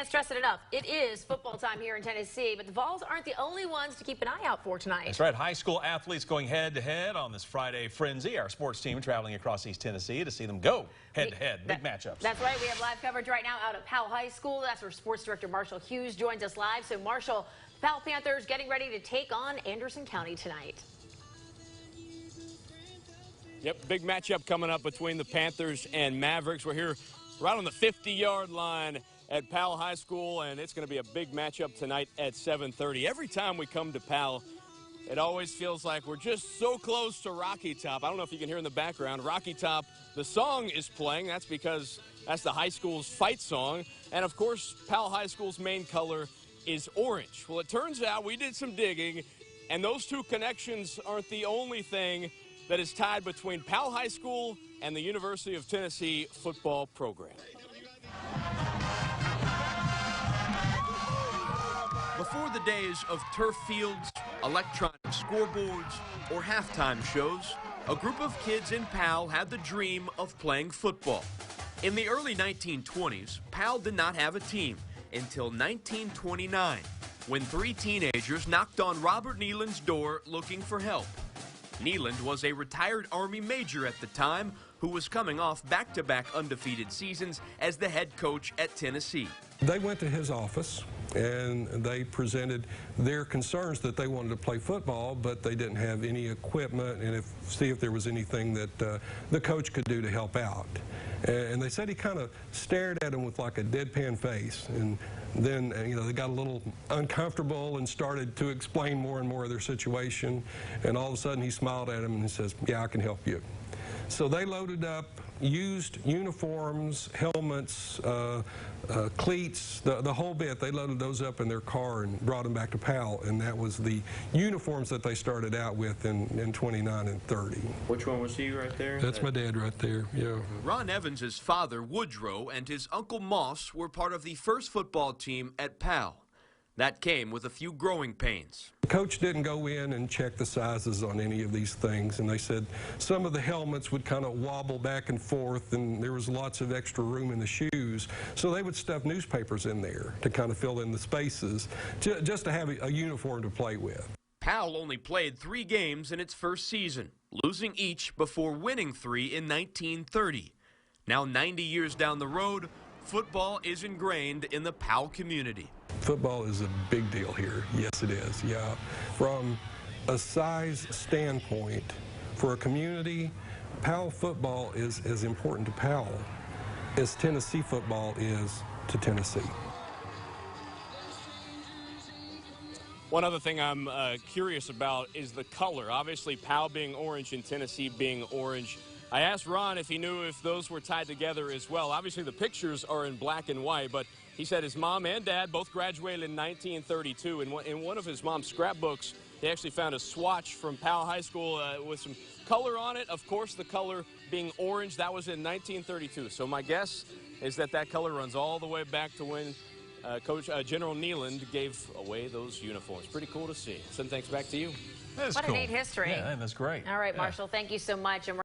Can't stress it enough. It is football time here in Tennessee, but the Vols aren't the only ones to keep an eye out for tonight. That's right. High school athletes going head-to-head on this Friday frenzy. Our sports team traveling across East Tennessee to see them go head-to-head. Big matchups. That's right. We have live coverage right now out at Powell High School. That's where sports director Marshall Hughes joins us live. So, Marshall, Powell Panthers getting ready to take on Anderson County tonight. Yep, big matchup coming up between the Panthers and Mavericks. We're here right on the 50-yard line at Powell High School, and it's going to be a big matchup tonight at 7:30. Every time we come to Powell, it always feels like we're just so close to Rocky Top. I don't know if you can hear in the background. Rocky Top, the song is playing. That's because that's the high school's fight song. And, of course, Powell High School's main color is orange. Well, it turns out we did some digging, and those two connections aren't the only thing that is tied between Powell High School and the University of Tennessee football program. Before the days of turf fields, electronic scoreboards, or halftime shows, a group of kids in Powell had the dream of playing football. In the early 1920s, Powell did not have a team until 1929, when three teenagers knocked on Robert Nealon's door looking for help. Nealon was a retired Army major at the time who was coming off back-to-back undefeated seasons as the head coach at Tennessee. They went to his office and they presented their concerns that they wanted to play football, but they didn't have any equipment, and see if there was anything that the coach could do to help out. And they said he kind of stared at him with like a deadpan face, and then they got a little uncomfortable and started to explain more and more of their situation, and all of a sudden he smiled at him and he says, "Yeah, I can help you." So they loaded up used uniforms, helmets, cleats, the whole bit. They loaded those up in their car and brought them back to Powell, and that was the uniforms that they started out with in 29 and 30. Which one was he right there? That's my dad right there, yeah. Ron Evans's father, Woodrow, and his uncle Moss were part of the first football team at Powell. That came with a few growing pains. The coach didn't go in and check the sizes on any of these things, and they said some of the helmets would kind of wobble back and forth, and there was lots of extra room in the shoes, so they would stuff newspapers in there to kind of fill in the spaces, just to have a uniform to play with. Powell only played 3 games in its first season, losing each before winning 3 in 1930. Now 90 years down the road, football is ingrained in the Powell community. Football is a big deal here. Yes, it is. Yeah. From a size standpoint, for a community, Powell football is as important to Powell as Tennessee football is to Tennessee. One other thing I'm curious about is the color. Obviously, Powell being orange and Tennessee being orange. I asked Ron if he knew if those were tied together as well. Obviously, the pictures are in black and white, but he said his mom and dad both graduated in 1932. In one of his mom's scrapbooks, he actually found a swatch from Powell High School with some color on it. Of course, the color being orange, that was in 1932. So my guess is that color runs all the way back to when Coach General Nealon gave away those uniforms. Pretty cool to see. Send thanks back to you. That's what cool. a neat history. Yeah, that's great. All right, Marshall, thank you so much.